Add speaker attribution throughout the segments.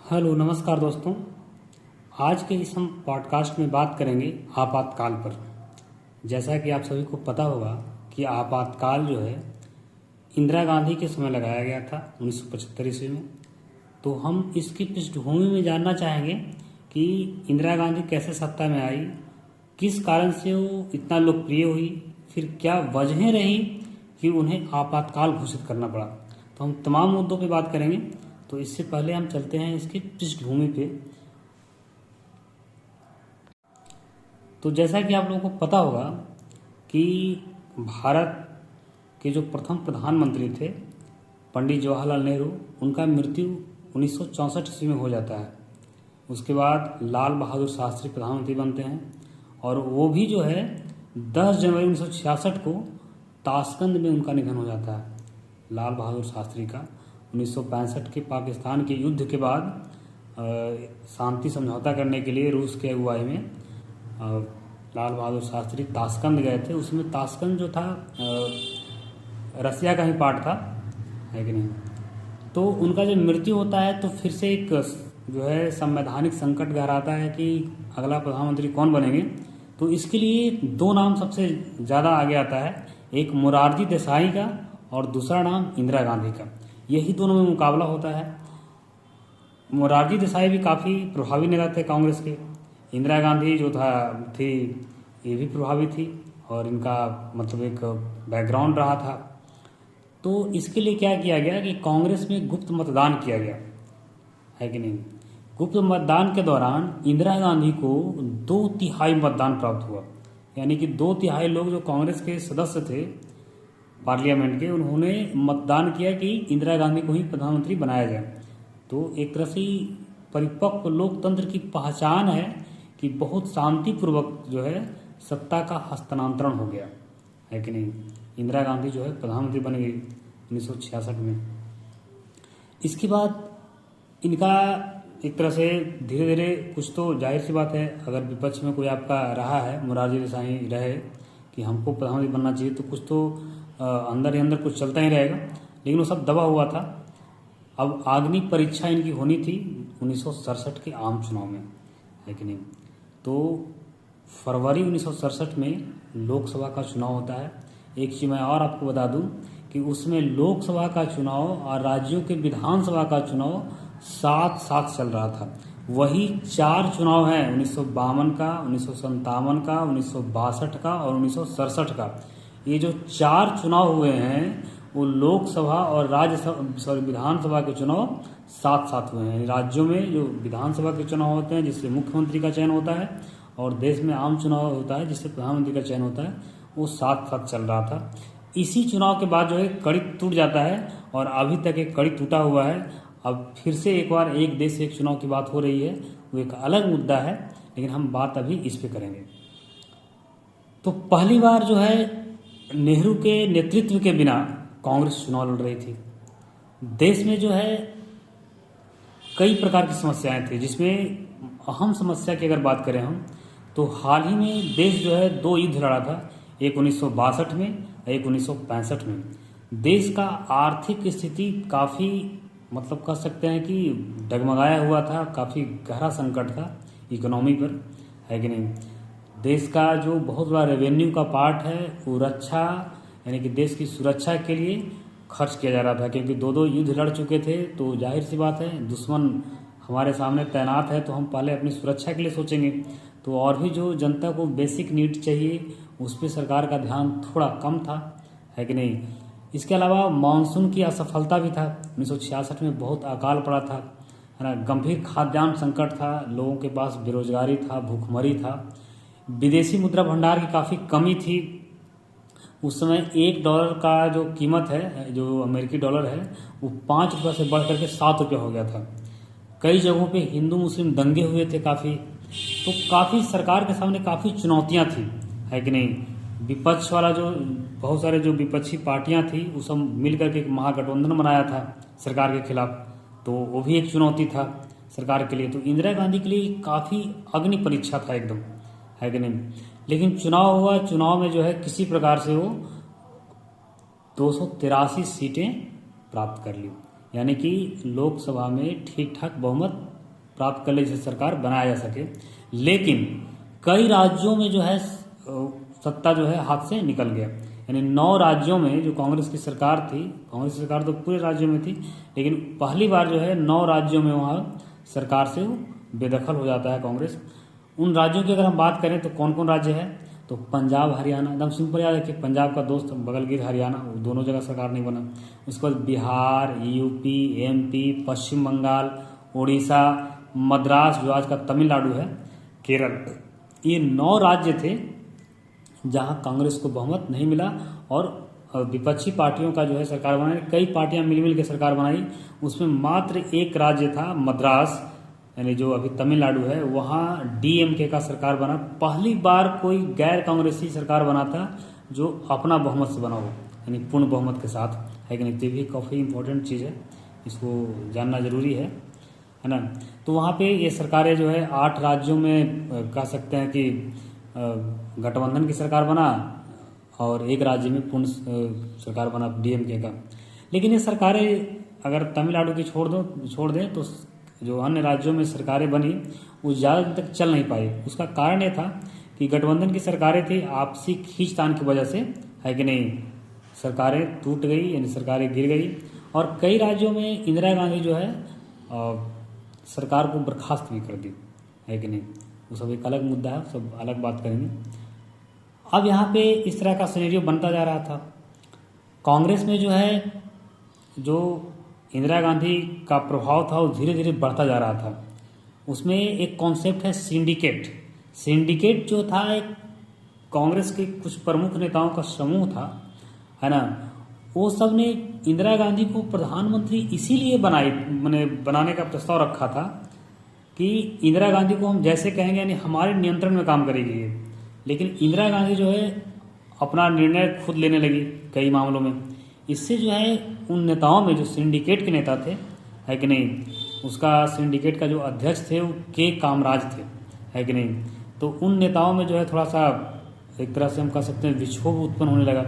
Speaker 1: Hello नमस्कार दोस्तों। आज के इस हम पॉडकास्ट में बात करेंगे आपातकाल पर। जैसा कि आप सभी को पता होगा कि आपातकाल जो है इंदिरा गांधी के समय लगाया गया था 1975 ईस्वी में। तो हम इसकी पृष्ठभूमि में जानना चाहेंगे कि इंदिरा गांधी कैसे सत्ता में आई, किस कारण से वो इतना लोकप्रिय हुई, फिर क्या वजहें रही कि उन्हें आपातकाल घोषित करना पड़ा। तो हम तमाम मुद्दों पे बात करेंगे। तो इससे पहले हम चलते हैं इसकी पृष्ठभूमि पे। तो जैसा कि आप लोगों को पता होगा कि भारत के जो प्रथम प्रधानमंत्री थे पंडित जवाहरलाल नेहरू, उनका मृत्यु 1964 ईस्वी में हो जाता है। उसके बाद लाल बहादुर शास्त्री प्रधानमंत्री बनते हैं और वो भी जो है 10 जनवरी 1966 को ताशकंद में उनका निधन हो जाता है। लाल बहादुर शास्त्री का 1965 के पाकिस्तान के युद्ध के बाद शांति समझौता करने के लिए रूस के अगुवाई में लाल बहादुर शास्त्री ताशकंद गए थे। उसमें ताशकंद जो था रसिया का ही पार्ट था, है कि नहीं। तो उनका जब मृत्यु होता है तो फिर से एक जो है संवैधानिक संकट गहराता है कि अगला प्रधानमंत्री कौन बनेंगे। तो इसके लिए दो नाम सबसे ज़्यादा आगे आता है, एक मोरारजी देसाई का और दूसरा नाम इंदिरा गांधी का। यही दोनों में मुकाबला होता है। मोरारजी देसाई भी काफ़ी प्रभावी नेता थे कांग्रेस के। इंदिरा गांधी जो थी ये भी प्रभावी थी और इनका मतलब एक बैकग्राउंड रहा था। तो इसके लिए क्या किया गया कि कांग्रेस में गुप्त मतदान किया गया, है कि नहीं। गुप्त मतदान के दौरान इंदिरा गांधी को 2/3 मतदान प्राप्त हुआ, यानी कि 2/3 लोग जो कांग्रेस के सदस्य थे पार्लियामेंट के, उन्होंने मतदान किया कि इंदिरा गांधी को ही प्रधानमंत्री बनाया जाए। तो एक तरह से परिपक्व लोकतंत्र की पहचान है कि बहुत शांतिपूर्वक जो है सत्ता का हस्तांतरण हो गया, है कि नहीं। इंदिरा गांधी जो है प्रधानमंत्री बन गई 1966 में। इसके बाद इनका एक तरह से धीरे धीरे कुछ तो जाहिर सी बात है, अगर विपक्ष में कोई आपका रहा है, मोरारजी देसाई रहे कि हमको प्रधानमंत्री बनना चाहिए, तो कुछ तो अंदर ही अंदर कुछ चलता ही रहेगा, लेकिन वो सब दबा हुआ था। अब अग्नि परीक्षा इनकी होनी थी 1967 के आम चुनाव में, है कि नहीं। तो फरवरी 1967 में लोकसभा का चुनाव होता है। एक चीज़ मैं और आपको बता दूं कि उसमें लोकसभा का चुनाव और राज्यों के विधानसभा का चुनाव साथ साथ चल रहा था। वही 4 चुनाव हैं, 1952 का, 1957 का, 1962 का और 1967 का। ये जो 4 चुनाव हुए हैं वो लोकसभा और विधानसभा के चुनाव साथ साथ हुए हैं। राज्यों में जो विधानसभा के चुनाव होते हैं जिससे मुख्यमंत्री का चयन होता है और देश में आम चुनाव होता है जिससे प्रधानमंत्री का चयन होता है, वो साथ साथ चल रहा था। इसी चुनाव के बाद जो है कड़ी टूट जाता है और अभी तक एक कड़ी टूटा हुआ है। अब फिर से एक बार एक देश एक चुनाव की बात हो रही है, वो एक अलग मुद्दा है, लेकिन हम बात अभी इस पे करेंगे। तो पहली बार जो है नेहरू के नेतृत्व के बिना कांग्रेस चुनाव लड़ रही थी। देश में जो है कई प्रकार की समस्याएं थी, जिसमें अहम समस्या की अगर बात करें हम तो हाल ही में देश जो है 2 युद्ध लड़ा था, एक 1962 में, एक 1965 में। देश का आर्थिक स्थिति काफ़ी मतलब कह सकते हैं कि डगमगाया हुआ था, काफ़ी गहरा संकट था इकोनॉमी पर, है कि नहीं। देश का जो बहुत बड़ा रेवेन्यू का पार्ट है वो रक्षा यानी कि देश की सुरक्षा के लिए खर्च किया जा रहा था, क्योंकि 2 युद्ध लड़ चुके थे। तो जाहिर सी बात है दुश्मन हमारे सामने तैनात है, तो हम पहले अपनी सुरक्षा के लिए सोचेंगे। तो और भी जो जनता को बेसिक नीड चाहिए उस पर सरकार का ध्यान थोड़ा कम था, है कि नहीं। इसके अलावा मानसून की असफलता भी था। 1966 में बहुत अकाल पड़ा था, है ना। गंभीर खाद्यान्न संकट था, लोगों के पास बेरोजगारी था, भूखमरी था। विदेशी मुद्रा भंडार की काफ़ी कमी थी। उस समय $1 का जो कीमत है, जो अमेरिकी डॉलर है, वो ₹5 से बढ़ करके ₹7 हो गया था। कई जगहों पे हिंदू मुस्लिम दंगे हुए थे काफ़ी। तो काफ़ी सरकार के सामने काफ़ी चुनौतियां थी, है कि नहीं। विपक्ष वाला जो बहुत सारे जो विपक्षी पार्टियां थी वो सब मिल करके एक महागठबंधन बनाया था सरकार के खिलाफ, तो वो भी एक चुनौती था सरकार के लिए। तो इंदिरा गांधी के लिए काफ़ी अग्नि परीक्षा था एकदम, है कि नहीं। लेकिन चुनाव हुआ, चुनाव में जो है किसी प्रकार से वो 283 सीटें प्राप्त कर ली, यानी कि लोकसभा में ठीक ठाक बहुमत प्राप्त कर ले जिसे सरकार बनाया जा सके। लेकिन कई राज्यों में जो है सत्ता जो है हाथ से निकल गया, यानी 9 राज्यों में जो कांग्रेस की सरकार थी, कांग्रेस की सरकार तो पूरे राज्यों में थी, लेकिन पहली बार जो है 9 राज्यों में वहाँ सरकार से बेदखल हो जाता है कांग्रेस। उन राज्यों की अगर हम बात करें तो कौन कौन राज्य है, तो पंजाब, हरियाणा, एकदम सिंपल याद रखिए, पंजाब का दोस्त बगल की हरियाणा, वो दोनों जगह सरकार नहीं बना। उसके बाद बिहार, यूपी, एमपी, पश्चिम बंगाल, उड़ीसा, मद्रास जो आज का तमिलनाडु है, केरल, ये 9 राज्य थे जहां कांग्रेस को बहुमत नहीं मिला और विपक्षी पार्टियों का जो है सरकार बनाई, कई पार्टियां मिलमिल के सरकार बनाई, उसमें मात्र एक राज्य था मद्रास, यानी जो अभी तमिलनाडु है, वहाँ डीएमके का सरकार बना। पहली बार कोई गैर कांग्रेसी सरकार बना था जो अपना बहुमत से बना हो, यानी पूर्ण बहुमत के साथ, है कि नहीं। तो भी काफ़ी इंपॉर्टेंट चीज़ है, इसको जानना जरूरी है ना। तो वहाँ पे ये सरकारें जो है 8 राज्यों में कह सकते हैं कि गठबंधन की सरकार बना और एक राज्य में पूर्ण सरकार बना डीएमके का। लेकिन ये सरकारें अगर तमिलनाडु की छोड़ दें तो जो अन्य राज्यों में सरकारें बनी वो ज़्यादा दिन तक चल नहीं पाई। उसका कारण ये था कि गठबंधन की सरकारें थी, आपसी खींचतान की वजह से, है कि नहीं, सरकारें टूट गई, यानी सरकारें गिर गई। और कई राज्यों में इंदिरा गांधी जो है सरकार को बर्खास्त भी कर दी, है कि नहीं। वो सब एक अलग मुद्दा है, सब अलग बात करेंगे। अब यहाँ पे इस तरह का सिनेरियो बनता जा रहा था। कांग्रेस में जो है जो इंदिरा गांधी का प्रभाव था वो धीरे धीरे बढ़ता जा रहा था। उसमें एक कॉन्सेप्ट है सिंडिकेट। सिंडिकेट जो था एक कांग्रेस के कुछ प्रमुख नेताओं का समूह था, है ना। वो सब ने इंदिरा गांधी को प्रधानमंत्री इसीलिए बनाने का प्रस्ताव रखा था कि इंदिरा गांधी को हम जैसे कहेंगे यानी हमारे नियंत्रण में काम करेगी ये। लेकिन इंदिरा गांधी जो है अपना निर्णय खुद लेने लगी कई मामलों में। इससे जो है उन नेताओं में जो सिंडिकेट के नेता थे, है कि नहीं, उसका सिंडिकेट का जो अध्यक्ष थे वो के कामराज थे, है कि नहीं। तो उन नेताओं में जो है थोड़ा सा एक तरह से हम कह सकते हैं विक्षोभ उत्पन्न होने लगा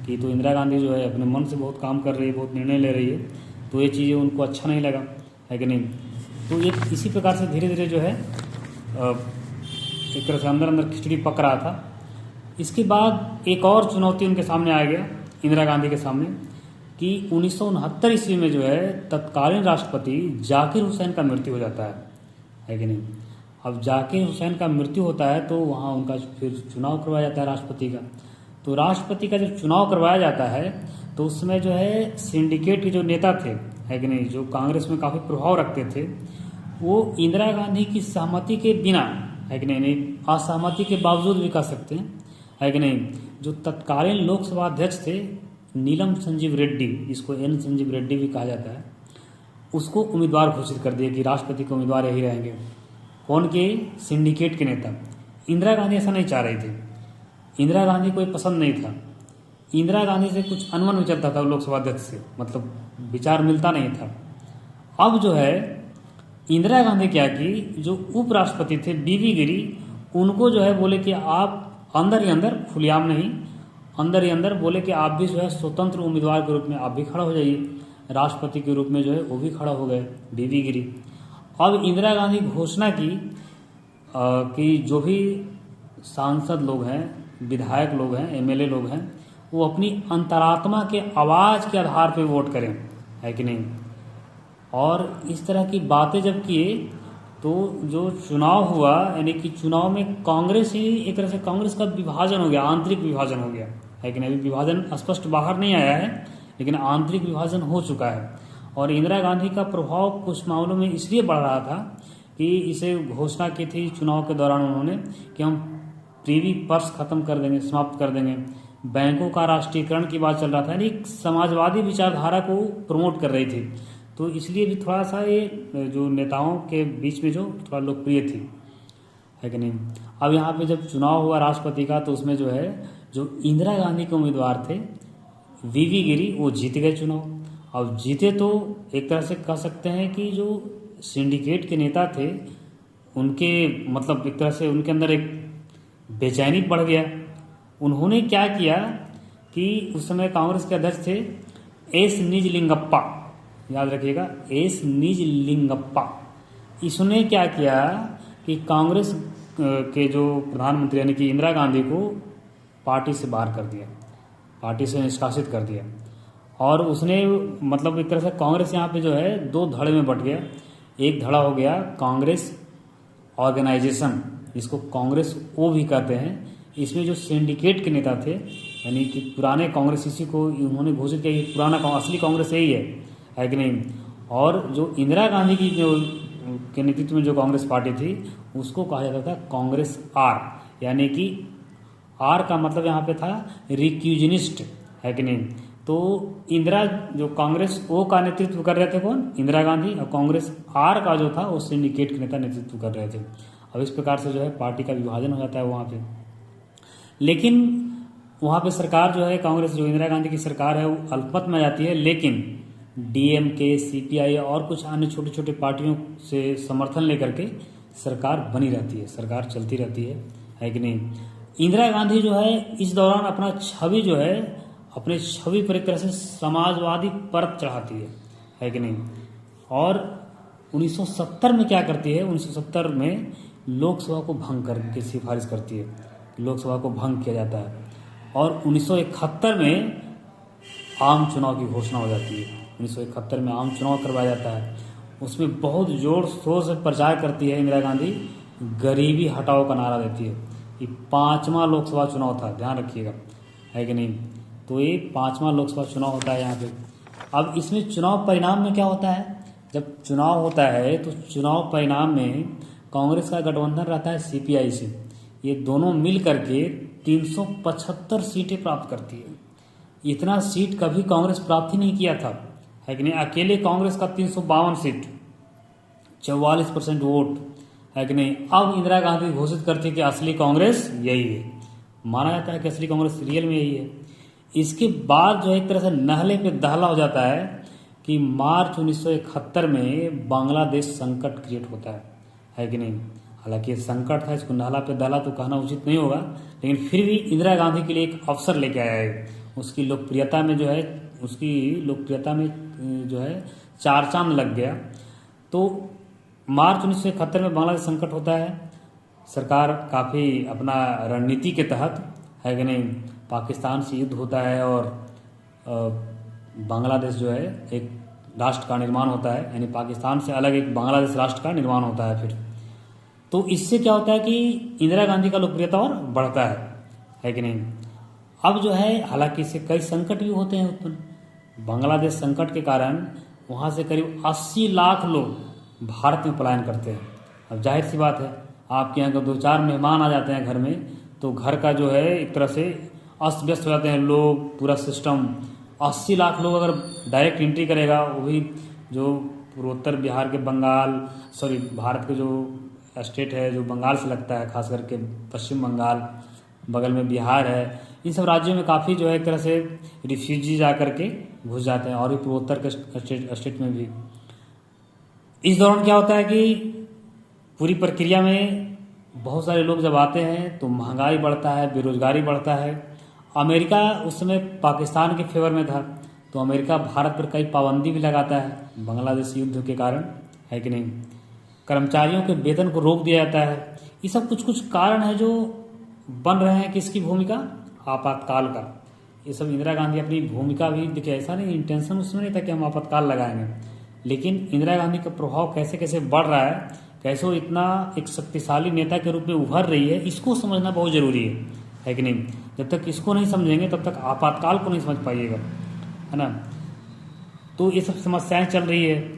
Speaker 1: कि तो इंदिरा गांधी जो है अपने मन से बहुत काम कर रही है, बहुत निर्णय ले रही है, तो ये चीज़ें उनको अच्छा नहीं लगा, है कि नहीं। तो ये इसी प्रकार से धीरे धीरे जो है एक तरह से अंदर अंदर खिचड़ी पक रहा था। इसके बाद एक और चुनौती उनके सामने आ गया, इंदिरा गांधी के सामने, कि 1969 ईस्वी में जो है तत्कालीन राष्ट्रपति जाकिर हुसैन का मृत्यु हो जाता है कि नहीं। अब जाकिर हुसैन का मृत्यु होता है तो वहाँ उनका फिर चुनाव करवाया जाता है राष्ट्रपति का। तो राष्ट्रपति का जब चुनाव करवाया जाता है तो उसमें जो है सिंडिकेट के जो नेता थे, है कि नहीं, जो कांग्रेस में काफ़ी प्रभाव रखते थे, वो इंदिरा गांधी की सहमति के बिना, है कि नहीं, असहमति के बावजूद भी कह सकते हैं, है कि नहीं, जो तत्कालीन लोकसभा अध्यक्ष थे नीलम संजीव रेड्डी, जिसको एन संजीव रेड्डी भी कहा जाता है, उसको उम्मीदवार घोषित कर दिया कि राष्ट्रपति के उम्मीदवार यही रहेंगे। कौन के? सिंडिकेट के नेता। इंदिरा गांधी ऐसा नहीं चाह रही थी, इंदिरा गांधी कोई पसंद नहीं था, इंदिरा गांधी से कुछ अनबन में चलता था लोकसभा अध्यक्ष से, मतलब विचार मिलता नहीं था। अब जो है इंदिरा गांधी क्या की, जो उपराष्ट्रपति थे बीवी गिरी, उनको जो है बोले कि आप अंदर ही अंदर, खुलेआम नहीं, अंदर ही अंदर बोले कि आप भी जो है स्वतंत्र उम्मीदवार के रूप में आप भी खड़ा हो जाइए। राष्ट्रपति के रूप में जो है वो भी खड़ा हो गए, बीवी गिरी। अब इंदिरा गांधी घोषणा की कि जो भी सांसद लोग हैं, विधायक लोग हैं, एमएलए लोग हैं, वो अपनी अंतरात्मा के आवाज़ के आधार पर वोट करें, है कि नहीं। और इस तरह की बातें जब किए तो जो चुनाव हुआ, यानी कि चुनाव में कांग्रेस ही एक तरह से कांग्रेस का विभाजन हो गया, आंतरिक विभाजन हो गया, है कि नहीं। अभी विभाजन स्पष्ट बाहर नहीं आया है, लेकिन आंतरिक विभाजन हो चुका है। और इंदिरा गांधी का प्रभाव कुछ मामलों में इसलिए बढ़ रहा था कि इसे घोषणा की थी चुनाव के दौरान उन्होंने कि हम प्रीवी पर्स खत्म कर देंगे, समाप्त कर देंगे। बैंकों का राष्ट्रीयकरण की बात चल रहा था, यानी समाजवादी विचारधारा को प्रमोट कर रही थी। तो इसलिए भी थोड़ा सा ये जो नेताओं के बीच में जो थोड़ा लोकप्रिय थी, है कि नहीं। अब यहाँ पे जब चुनाव हुआ राष्ट्रपति का, तो उसमें जो है जो इंदिरा गांधी के उम्मीदवार थे वीवी गिरी, वो जीत गए चुनाव। अब जीते तो एक तरह से कह सकते हैं कि जो सिंडिकेट के नेता थे उनके मतलब एक तरह से उनके अंदर एक बेचैनी बढ़ गया। उन्होंने क्या किया कि उस समय कांग्रेस के अध्यक्ष थे एस निजलिंगप्पा, याद रखिएगा, एस निजलिंगप्पा। इसने क्या किया कि कांग्रेस के जो प्रधानमंत्री यानी कि इंदिरा गांधी को पार्टी से बाहर कर दिया, पार्टी से निष्कासित कर दिया। और उसने मतलब एक तरह से कांग्रेस यहाँ पे जो है दो धड़े में बट गया। एक धड़ा हो गया कांग्रेस ऑर्गेनाइजेशन, जिसको कांग्रेस ओ भी कहते हैं। इसमें जो सिंडिकेट के नेता थे यानी कि पुराने कांग्रेस, इसी को उन्होंने घोषित किया कि पुराना असली कांग्रेस यही है कि नहीं। और जो इंदिरा गांधी की जो के नेतृत्व में जो कांग्रेस पार्टी थी उसको कहा जाता था कांग्रेस आर, यानी कि आर का मतलब यहाँ पे था रिक्यूजनिस्ट, है कि नहीं। तो इंदिरा जो कांग्रेस ओ का नेतृत्व कर रहे थे कौन, इंदिरा गांधी, और कांग्रेस आर का जो था वो सिंडिकेट के नेता नेतृत्व कर रहे थे। अब इस प्रकार से जो है पार्टी का विभाजन हो जाता है वहाँ पे। लेकिन वहाँ पे सरकार जो है कांग्रेस, जो इंदिरा गांधी की सरकार है वो अल्पमत में आ जाती है। लेकिन डीएमके, सीपीआई और कुछ अन्य छोटे छोटे पार्टियों से समर्थन लेकर के सरकार बनी रहती है, सरकार चलती रहती है कि नहीं। इंदिरा गांधी जो है इस दौरान अपना छवि जो है अपने छवि पर एक तरह से समाजवादी परत चढ़ाती है कि नहीं। और 1970 में क्या करती है, 1970 में लोकसभा को भंग करने की सिफारिश करती है, लोकसभा को भंग किया जाता है। और 1971 में आम चुनाव की घोषणा हो जाती है। 1971 में आम चुनाव करवाया जाता है। उसमें बहुत जोर शोर से प्रचार करती है इंदिरा गांधी, गरीबी हटाओ का नारा देती है। ये 5वां लोकसभा चुनाव था, ध्यान रखिएगा, है कि नहीं। तो ये 5वां लोकसभा चुनाव होता है यहाँ पे। अब इसमें चुनाव परिणाम में क्या होता है, जब चुनाव होता है तो चुनाव परिणाम में कांग्रेस का गठबंधन रहता है सीपीआई से। ये दोनों मिल करके 375 सीटें प्राप्त करती है। इतना सीट कभी कांग्रेस प्राप्त ही नहीं किया था, है कि नहीं। अकेले कांग्रेस का 352 सीट, 44% वोट, है कि नहीं। अब इंदिरा गांधी घोषित करती है कि असली कांग्रेस यही है, माना जाता है कि असली कांग्रेस रियल में यही है। इसके बाद जो एक तरह से नहले पे दहला हो जाता है कि मार्च 1971 में बांग्लादेश संकट क्रिएट होता है कि नहीं। हालांकि ये संकट था, इसको नहला पे दहला तो कहना उचित नहीं होगा, लेकिन फिर भी इंदिरा गांधी के लिए एक अवसर लेके आया है। उसकी लोकप्रियता में जो है, उसकी लोकप्रियता में जो है चार चांद लग गया। तो मार्च 1971 में बांग्लादेश संकट होता है। सरकार काफ़ी अपना रणनीति के तहत, है कि नहीं, पाकिस्तान से युद्ध होता है और बांग्लादेश जो है एक राष्ट्र का निर्माण होता है, यानी पाकिस्तान से अलग एक बांग्लादेश राष्ट्र का निर्माण होता है फिर। तो इससे क्या होता है कि इंदिरा गांधी का लोकप्रियता और बढ़ता है कि नहीं। अब जो है हालांकि इससे कई संकट भी होते हैं उत्पन्न। बांग्लादेश संकट के कारण वहाँ से करीब 80 लाख लोग भारत में पलायन करते हैं। अब जाहिर सी बात है, आपके यहाँ 2-4 मेहमान आ जाते हैं घर में तो घर का जो है एक तरह से अस्त व्यस्त हो जाते हैं लोग, पूरा सिस्टम। 80 लाख लोग अगर डायरेक्ट एंट्री करेगा, वो भी जो पूर्वोत्तर बिहार के भारत के जो स्टेट है जो बंगाल से लगता है, खास करके पश्चिम बंगाल, बगल में बिहार है, इन सब राज्यों में काफ़ी जो है एक तरह से रिफ्यूजी जा करके घुस जाते हैं, और भी पूर्वोत्तर के स्टेट में भी। इस दौरान क्या होता है कि पूरी प्रक्रिया में बहुत सारे लोग जब आते हैं तो महंगाई बढ़ता है, बेरोजगारी बढ़ता है। अमेरिका उस समय पाकिस्तान के फेवर में था, तो अमेरिका भारत पर कई पाबंदी भी लगाता है बांग्लादेश युद्ध के कारण, है कि नहीं। कर्मचारियों के वेतन को रोक दिया जाता है। ये सब कुछ कुछ कारण है जो बन रहे हैं किसकी भूमिका, आपातकाल का। ये सब इंदिरा गांधी अपनी भूमिका भी देखिए, ऐसा नहीं इंटेंशन उसमें नहीं था कि हम आपातकाल लगाएंगे, लेकिन इंदिरा गांधी का प्रभाव कैसे कैसे बढ़ रहा है, कैसे वो इतना एक शक्तिशाली नेता के रूप में उभर रही है, इसको समझना बहुत जरूरी है कि नहीं। जब तक इसको नहीं समझेंगे तब तक आपातकाल को नहीं समझ पाइएगा, है ना। तो ये सब समस्याएं चल रही है।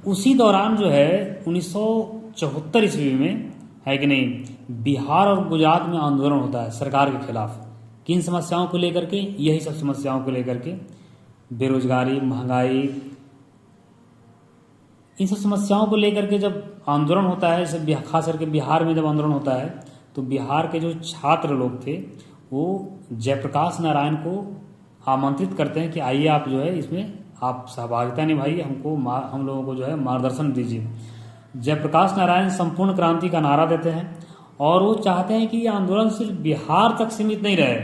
Speaker 1: उसी दौरान जो है 1974 ईस्वी में, है कि नहीं, बिहार और गुजरात में आंदोलन होता है सरकार के खिलाफ। किन समस्याओं को लेकर के, यही सब समस्याओं को लेकर के, बेरोजगारी, महंगाई, इन सब समस्याओं को लेकर के जब आंदोलन होता है, जैसे खास करके बिहार में जब आंदोलन होता है तो बिहार के जो छात्र लोग थे वो जयप्रकाश नारायण को आमंत्रित करते हैं कि आइए आप जो है इसमें आप सहभागिता निभाइए, हम लोगों को जो है मार्गदर्शन दीजिए। जयप्रकाश नारायण संपूर्ण क्रांति का नारा देते हैं और वो चाहते हैं कि ये आंदोलन सिर्फ बिहार तक सीमित नहीं रहे,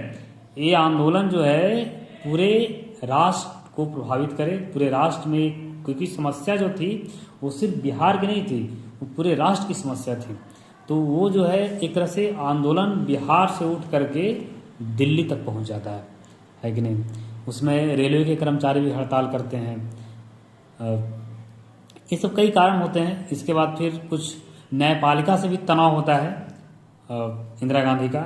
Speaker 1: ये आंदोलन जो है पूरे राष्ट्र को प्रभावित करे, पूरे राष्ट्र में, क्योंकि समस्या जो थी वो सिर्फ बिहार की नहीं थी, पूरे राष्ट्र की समस्या थी। तो वो जो है एक तरह से आंदोलन बिहार से उठ करके दिल्ली तक पहुंच जाता है कि नहीं। उसमें रेलवे के कर्मचारी भी हड़ताल करते हैं। ये सब कई कारण होते हैं। इसके बाद फिर कुछ न्यायपालिका से भी तनाव होता है इंदिरा गांधी का,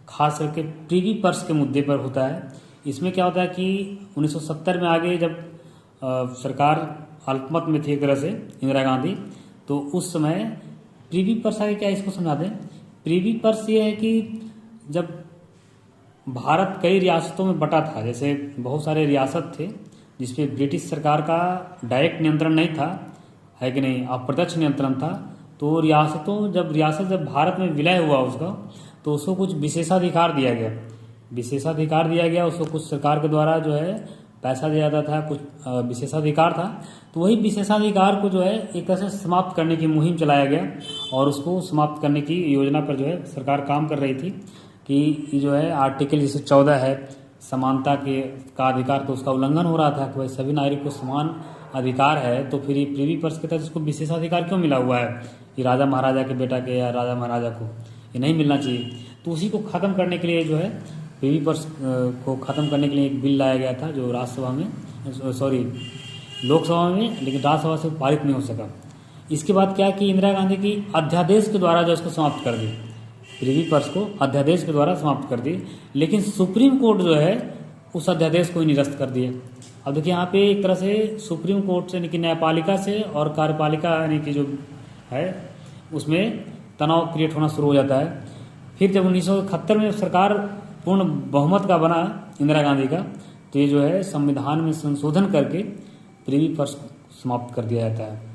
Speaker 1: खास करके प्रीवी पर्स के मुद्दे पर होता है। इसमें क्या होता है कि 1970 में आगे जब सरकार अल्पमत में थी एक तरह से इंदिरा गांधी, तो उस समय प्रीवी पर्स आगे क्या, इसको समझा दें। प्रीवी पर्स ये है कि जब भारत कई रियासतों में बटा था, जैसे बहुत सारे रियासत थे जिसपे ब्रिटिश सरकार का डायरेक्ट नियंत्रण नहीं था, है कि नहीं, अप्रत्यक्ष नियंत्रण था। तो रियासत जब भारत में विलय हुआ उसका, तो उसको कुछ विशेषाधिकार दिया गया उसको कुछ सरकार के द्वारा जो है पैसा दिया जाता था, कुछ विशेषाधिकार था। तो वही विशेषाधिकार को जो है एक तरह से समाप्त करने की मुहिम चलाया गया, और उसको समाप्त करने की योजना पर जो है सरकार काम कर रही थी कि जो है आर्टिकल जैसे 14 है समानता का अधिकार, तो उसका उल्लंघन हो रहा था कि भाई सभी नागरिक को समान अधिकार है, तो फिर ये प्रीवी पर्स के तहत इसको विशेषाधिकार क्यों मिला हुआ है कि राजा महाराजा के बेटा के या राजा महाराजा को ये नहीं मिलना चाहिए। तो उसी को ख़त्म करने के लिए जो है प्रीवी पर्स को ख़त्म करने के लिए एक बिल लाया गया था, जो लोकसभा में, लेकिन राज्यसभा से पारित नहीं हो सका। इसके बाद क्या कि इंदिरा गांधी की अध्यादेश के द्वारा जो इसको समाप्त कर दी, प्रीवी पर्स को अध्यादेश के द्वारा समाप्त कर दी, लेकिन सुप्रीम कोर्ट जो है उस अध्यादेश को ही निरस्त कर दिया। अब देखिए यहाँ पे एक तरह से सुप्रीम कोर्ट से यानी कि न्यायपालिका से और कार्यपालिका यानी कि जो है उसमें तनाव क्रिएट होना शुरू हो जाता है। फिर जब 1971 में सरकार पूर्ण बहुमत का बना इंदिरा गांधी का, तो ये जो है संविधान में संशोधन करके प्रीवी पर्स समाप्त कर दिया जाता है।